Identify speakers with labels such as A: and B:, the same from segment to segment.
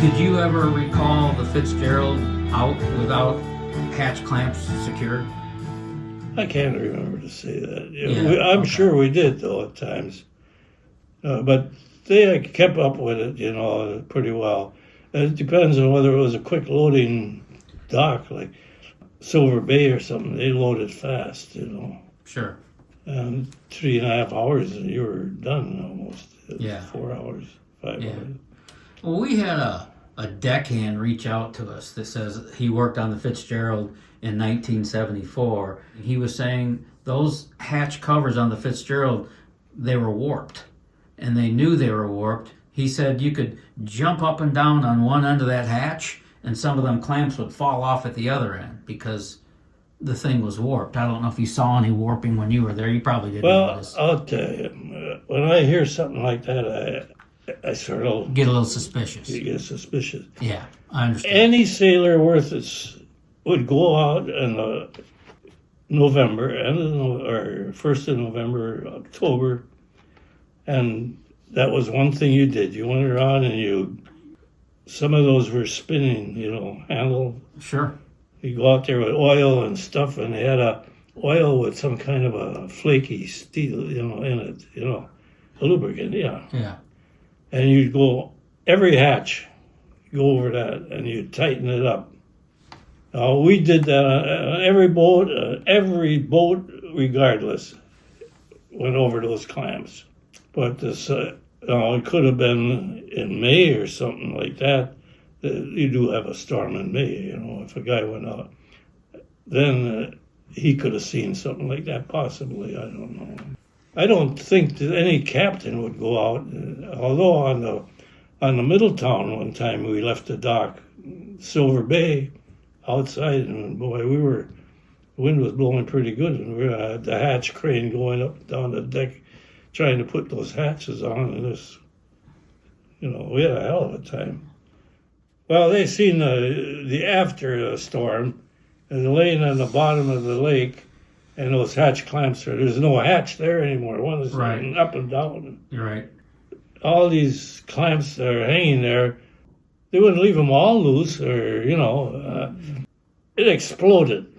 A: Did you ever recall the Fitzgerald out without hatch clamps secured?
B: I can't remember to say that.
A: Yeah,
B: I'm sure we did, though, at times. But they kept up with it, pretty well. It depends on whether it was a quick loading dock, like Silver Bay or something. They loaded fast,
A: Sure.
B: And 3.5 hours and you were done almost.
A: Yeah.
B: 4 hours, 5 hours.
A: Well, we had a deckhand reach out to us that says he worked on the Fitzgerald in 1974. He was saying those hatch covers on the Fitzgerald, they were warped, and they knew they were warped. He said you could jump up and down on one end of that hatch, and some of them clamps would fall off at the other end because the thing was warped. I don't know if you saw any warping when you were there. You probably didn't notice.
B: I'll tell you, when I hear something like that, I sort of
A: get a little suspicious.
B: You get suspicious.
A: Yeah, I understand.
B: Any sailor worth it would go out in November, or 1st of November, October, and that was one thing you did. You went around and some of those were spinning, handle.
A: Sure.
B: You go out there with oil and stuff, and they had oil with some kind of a flaky steel, in it, a lubricant, yeah.
A: Yeah.
B: And you'd go every hatch, go over that, and you'd tighten it up. Now, we did that on every boat, regardless, went over those clamps. But this, it could have been in May or something like that. You do have a storm in May, if a guy went out. Then he could have seen something like that, possibly, I don't know. I don't think that any captain would go out, although on the Middletown one time we left the dock, Silver Bay, outside, and boy, the wind was blowing pretty good, and we had the hatch crane going up and down the deck, trying to put those hatches on, and we had a hell of a time. Well, they seen the after the storm, and laying on the bottom of the lake, and those hatch clamps there's no hatch there anymore. One is
A: right
B: up and down.
A: You're right.
B: All these clamps that are hanging there, they wouldn't leave them all loose, or, it exploded.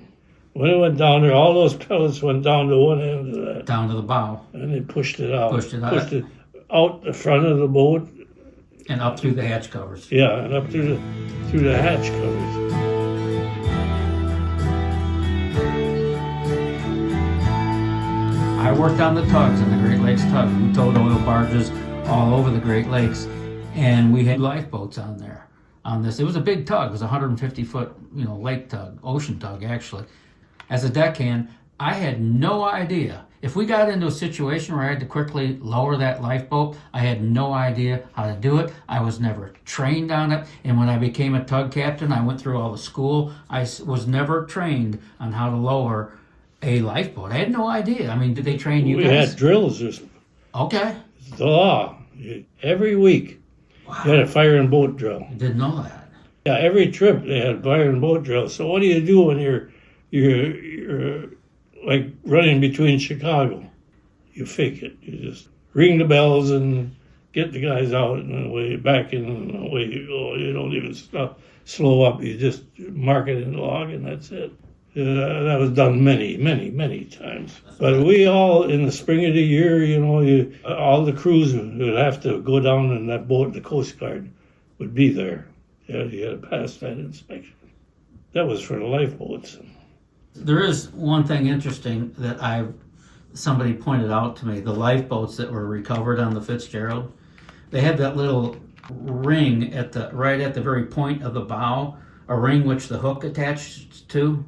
B: When it went down there, all those pellets went down to one end of that.
A: Down to the bow.
B: And they pushed it out.
A: Pushed it
B: out the front of the boat.
A: And up through the hatch covers.
B: Yeah, and up through the hatch covers.
A: I worked on the tugs, on the Great Lakes tugs. We towed oil barges all over the Great Lakes, and we had lifeboats on there. On this, it was a big tug. It was a 150-foot, lake tug, ocean tug, actually. As a deckhand, I had no idea. If we got into a situation where I had to quickly lower that lifeboat, I had no idea how to do it. I was never trained on it. And when I became a tug captain, I went through all the school. I was never trained on how to lower a lifeboat. I had no idea. I mean, did they train you guys?
B: We had drills.
A: Okay.
B: It's the law. Every week,
A: Wow.
B: you had a fire and boat drill.
A: I didn't know that.
B: Yeah, every trip they had fire and boat drill. So what do you do when you're like running between Chicago? You fake it. You just ring the bells and get the guys out, and away back in, and away you go. You don't even slow up. You just mark it in the log, and that's it. That was done many, many, many times. But we all, in the spring of the year, all the crews would have to go down in that boat. The Coast Guard would be there. Yeah, you had to pass that inspection. That was for the lifeboats.
A: There is one thing interesting that somebody pointed out to me. The lifeboats that were recovered on the Fitzgerald, they had that little ring right at the very point of the bow, a ring which the hook attached to,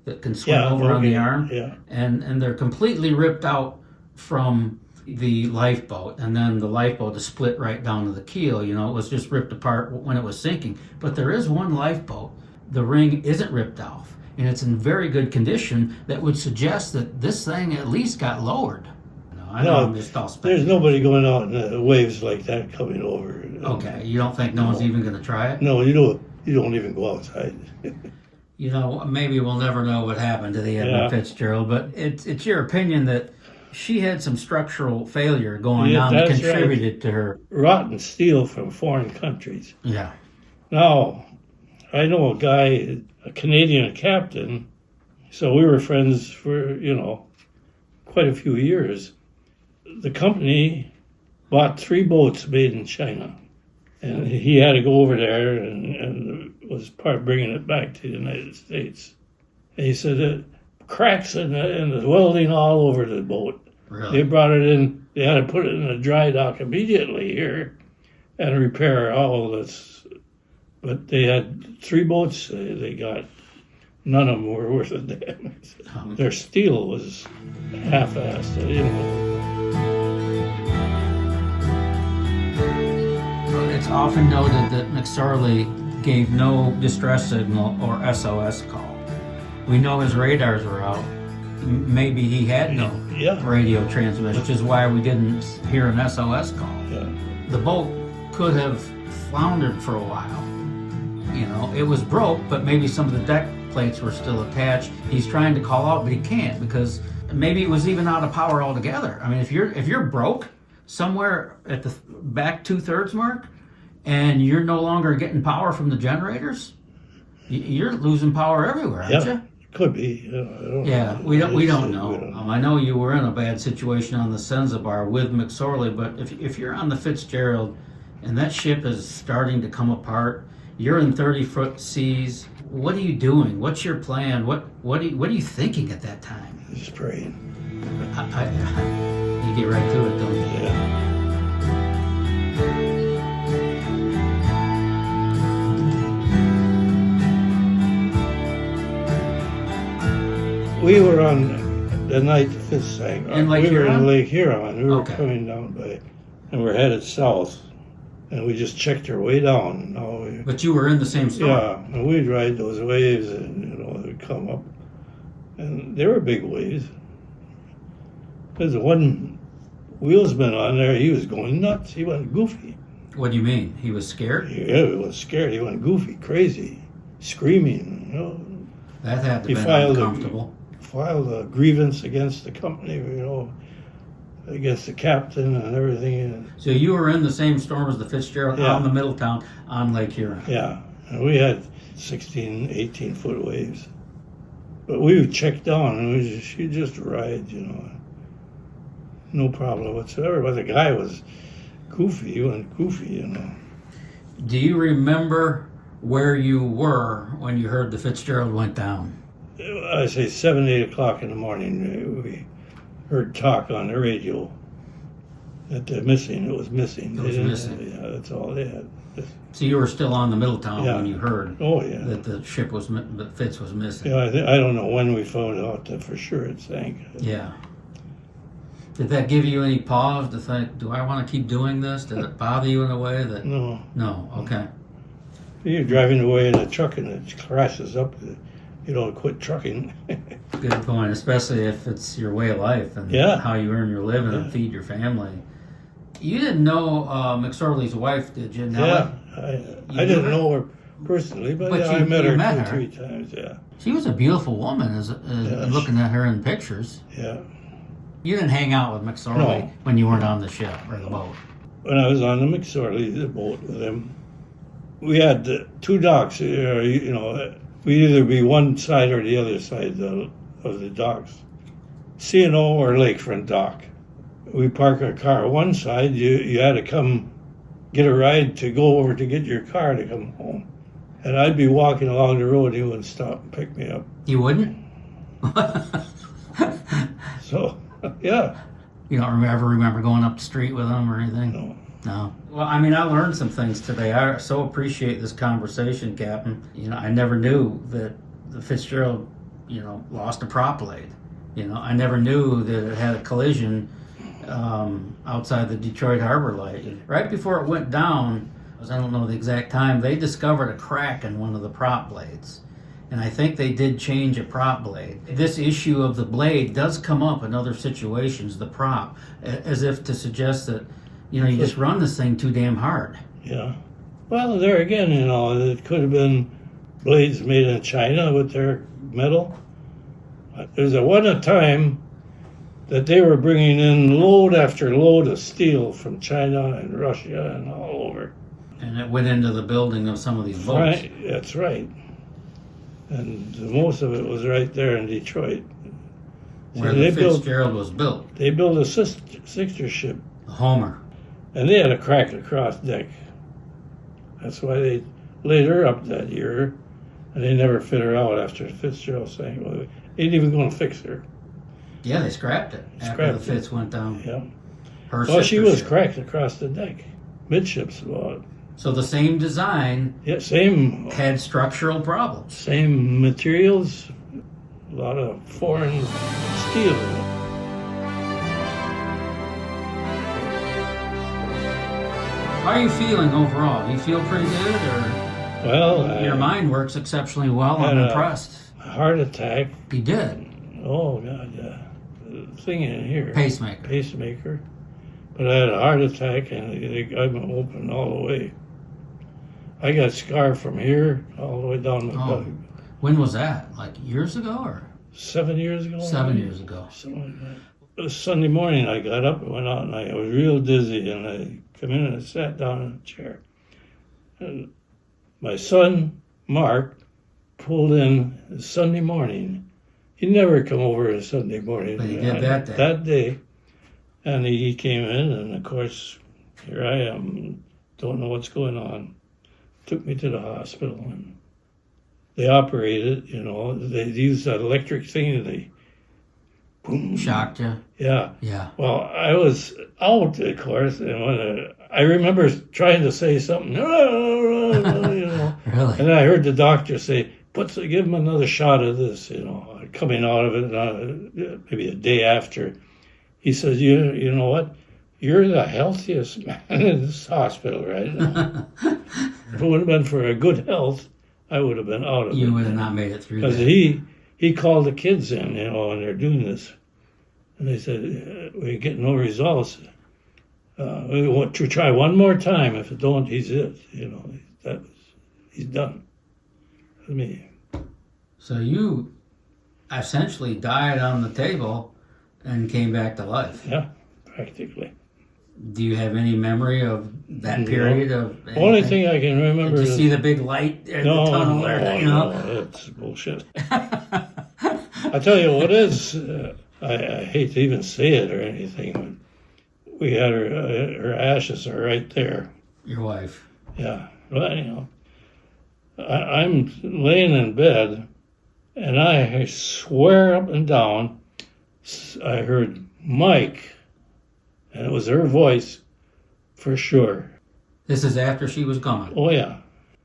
A: that can swing over on the arm.
B: Yeah.
A: And they're completely ripped out from the lifeboat, and then the lifeboat is split right down to the keel. It was just ripped apart when it was sinking. But there is one lifeboat, the ring isn't ripped off, and it's in very good condition. That would suggest that this thing at least got lowered. I know I'm just all speculating.
B: There's nobody going out in the waves like that coming over.
A: Okay, you don't think no one's even going to try it?
B: No, you don't. You don't even go outside.
A: Maybe we'll never know what happened to the Edmund Fitzgerald, but it's your opinion that she had some structural failure going on that contributed to her.
B: Rotten steel from foreign countries.
A: Yeah.
B: Now, I know a guy, a Canadian captain, so we were friends for, quite a few years. The company bought 3 boats made in China, and he had to go over there and was part of bringing it back to the United States. And he said that cracks and the welding all over the boat.
A: Really?
B: They brought it in, they had to put it in a dry dock immediately here and repair all this. But they had 3 boats they got. None of them were worth a damn. Their steel was half-assed.
A: It's often noted that McSorley gave no distress signal or SOS call. We know his radars were out. Maybe he had no radio transmission, which is why we didn't hear an SOS call.
B: Yeah.
A: The boat could have floundered for a while. It was broke, but maybe some of the deck plates were still attached. He's trying to call out, but he can't because maybe it was even out of power altogether. I mean, if you're broke somewhere at the back 2/3 mark, and you're no longer getting power from the generators, you're losing power everywhere, aren't you?
B: Could be.
A: We don't know. I know you were in a bad situation on the Zanzibar with McSorley, but if you're on the Fitzgerald and that ship is starting to come apart, you're in 30-foot seas. What are you doing? What's your plan? What are you thinking at that time?
B: Just praying.
A: You get right to it, don't you?
B: Yeah. We were on the night Fitz sang.
A: In Lake
B: we were
A: Huron?
B: in Lake Huron. We were
A: Okay.
B: coming down and we're headed south. And we just checked our way down.
A: But you were in the same storm.
B: Yeah, and we'd ride those waves, and they'd come up, and they were big waves. There's one wheelsman on there. He was going nuts. He went goofy.
A: What do you mean? He was scared?
B: Yeah, he was scared. He went goofy, crazy, screaming.
A: That had to
B: He
A: be
B: filed
A: uncomfortable.
B: Filed a grievance against the company. Against the captain and everything.
A: So you were in the same storm as the Fitzgerald on the Middletown on Lake Huron.
B: Yeah, and we had 16, 18-foot waves. But we would check down and she'd just ride, no problem whatsoever. But the guy was goofy. He went goofy.
A: Do you remember where you were when you heard the Fitzgerald went down?
B: I say 7, 8 o'clock in the morning. We heard talk on the radio that it was missing.
A: It was missing.
B: Yeah, that's all they had.
A: So you were still on the Middletown when you heard that the ship that Fitz was missing.
B: Yeah, I don't know when we found out that for sure it sank.
A: Yeah. Did that give you any pause to think, do I want to keep doing this? Did it bother you in a way that...
B: No.
A: No, okay.
B: You're driving away in a truck and it crashes up. You don't quit trucking.
A: Good point, especially if it's your way of life and how you earn your living and feed your family. You didn't know McSorley's wife, did you?
B: I didn't know her personally, but I met her 2-3 times. Yeah.
A: She was a beautiful woman, looking at her in pictures.
B: Yeah.
A: You didn't hang out with McSorley when you weren't on the ship or the boat.
B: When I was on the McSorley, the boat with him, we had 2 docks. We'd either be one side or the other side of the docks. C&O or lakefront dock. We park our car one side, you had to come get a ride to go over to get your car to come home. And I'd be walking along the road, he wouldn't stop and pick me up.
A: You wouldn't?
B: So, yeah.
A: You don't ever remember going up the street with him or anything? No. Well, I learned some things today. I so appreciate this conversation, Captain. I never knew that the Fitzgerald, lost a prop blade. I never knew that it had a collision outside the Detroit Harbor Light. Right before it went down, I don't know the exact time, they discovered a crack in one of the prop blades. And I think they did change a prop blade. This issue of the blade does come up in other situations, the prop, as if to suggest that, you just run this thing too damn hard.
B: Yeah. Well, there again, it could have been blades made in China with their metal. There's a time that they were bringing in load after load of steel from China and Russia and all over.
A: And it went into the building of some of these boats.
B: Right, that's right. And most of it was right there in Detroit.
A: Where
B: See,
A: the Fitzgerald was built.
B: They built a sister ship,
A: The Homer.
B: and they had a crack across deck. That's why they laid her up that year, and they never fit her out after Fitzgerald saying, well, they ain't even going to fix her.
A: Yeah, they scrapped it after the Fitz went down.
B: Yeah.
A: Her
B: Well, she
A: sister
B: was
A: ship.
B: cracked across the deck, midships about.
A: So the same design
B: Yeah, same
A: had structural problems.
B: same materials, a lot of foreign steel in it.
A: How are you feeling overall? You feel pretty good, or
B: Well,
A: your mind works exceptionally well? I'm
B: had a-
A: impressed.
B: heart attack.
A: You did.
B: Oh God, yeah. The thing in here.
A: Pacemaker.
B: Pacemaker. But I had a heart attack and they got me open all the way. I got scar from here all the way down my
A: Oh.
B: back.
A: When was that? Like years ago, or
B: 7 years ago.
A: 7 years ago?
B: Something like that. It was Sunday morning. I got up and went out, and I was real dizzy. And I come in and I sat down in a chair. And my son Mark pulled in Sunday morning. He never come over on Sunday morning.
A: But he did that day.
B: That day, and he came in, and of course, here I am, don't know what's going on. Took me to the hospital, and they operated. You know, they used that electric thing, and they boom.
A: Shocked you?
B: Yeah.
A: Yeah.
B: Well, I was out, of course, and when I remember trying to say something, you know,
A: Really?
B: and I heard the doctor say, give him another shot of this, you know, coming out of it, maybe a day after. He says, you know what? You're the healthiest man in this hospital right now. If it would have been for a good health, I would have been out of it.
A: You would have not made it through
B: Because
A: that.
B: he called the kids in, you know, and they're doing this. And they said, we get no results. We want to try one more time. If it don't, he's it. You know, he's done. I mean,
A: So you essentially died on the table and came back to life.
B: yeah, practically.
A: Do you have any memory of that period of anything?
B: Only thing I can remember
A: Did you
B: is
A: see the big light in the tunnel there? You know?
B: no, it's bullshit. I tell you what is, I hate to even say it or anything, but we had her ashes are right there.
A: Your wife.
B: Yeah, well, you know, I'm laying in bed, and I swear up and down, I heard Mike, and it was her voice for sure.
A: This is after she was gone.
B: Oh yeah,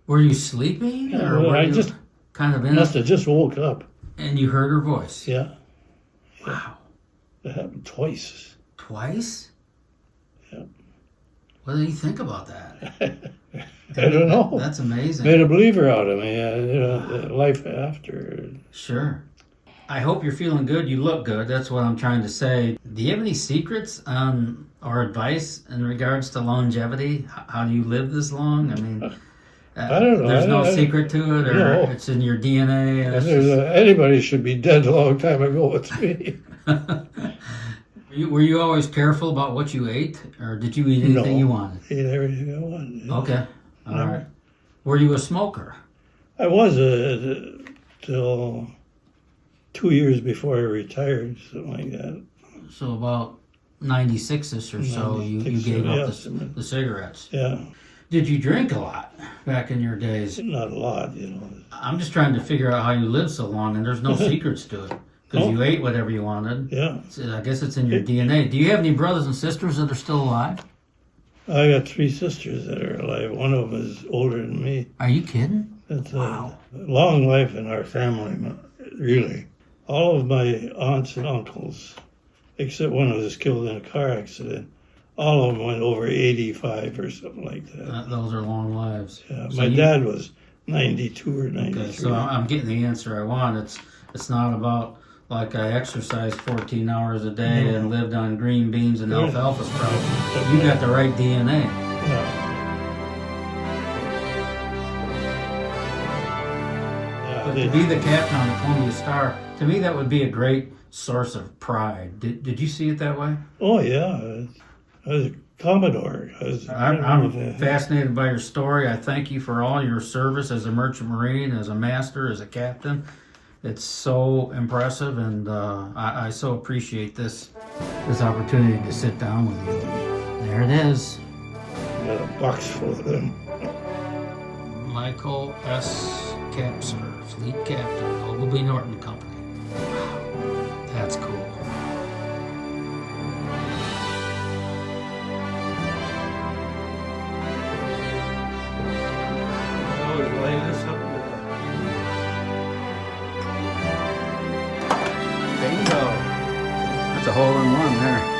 A: Were you sleeping?
B: Yeah,
A: Or
B: well,
A: were
B: I
A: you
B: just
A: kind of in
B: must
A: it?
B: have just woke up.
A: And you heard her voice?
B: Yeah,
A: Wow.
B: that happened twice.
A: Twice?
B: Yeah.
A: What did he think about that?
B: I don't know.
A: That's amazing.
B: Made a believer out of me. You know, the life after.
A: Sure. I hope you're feeling good. You look good. That's what I'm trying to say. Do you have any secrets or advice in regards to longevity? How do you live this long? I mean,
B: I don't know.
A: There's no secret to it, or
B: No.
A: it's in your DNA. And
B: If
A: it's
B: there's
A: just...
B: anybody should be dead a long time ago, it's me.
A: Were you always careful about what you ate, or did you eat anything you wanted?
B: Ate everything I wanted.
A: Okay. All
B: No.
A: right. Were you a smoker?
B: I was till 2 years before I retired, something like that.
A: So about 96-ish or so, you
B: 96,
A: gave up
B: yes.
A: the cigarettes.
B: Yeah,
A: Did you drink a lot back in your days?
B: not a lot, you know.
A: I'm just trying to figure out how you lived so long, and there's no secrets to it. Because
B: No.
A: you ate whatever you wanted.
B: Yeah,
A: So I guess it's in your DNA. Do you have any brothers and sisters that are still alive?
B: I got 3 sisters that are alive. One of them is older than me.
A: Are you kidding?
B: It's
A: Wow.
B: a long life in our family, really. All of my aunts and uncles, except one who was killed in a car accident, all of them went over 85 or something like that.
A: Those are long lives.
B: Yeah,
A: So
B: my
A: you-
B: dad was 92 or 93.
A: Okay, so I'm getting the answer I want. It's not about like I exercised 14 hours a day
B: No.
A: and lived on green beans and
B: Yeah.
A: alfalfa sprouts. You got the right DNA.
B: Yeah.
A: But
B: Yeah,
A: to be the captain on the Columbia Star, to me that would be a great source of pride. Did you see it that way?
B: oh, yeah. I was Commodore.
A: I'm fascinated by your story. I thank you for all your service as a merchant marine, as a master, as a captain. It's so impressive, and I so appreciate this opportunity to sit down with you. There it is.
B: Got a box full of them.
A: Michael S. Capser, Fleet Captain, Oglebay Norton Company. Wow, that's cool.
B: Lay this up
A: Bingo. That's a hole in one there.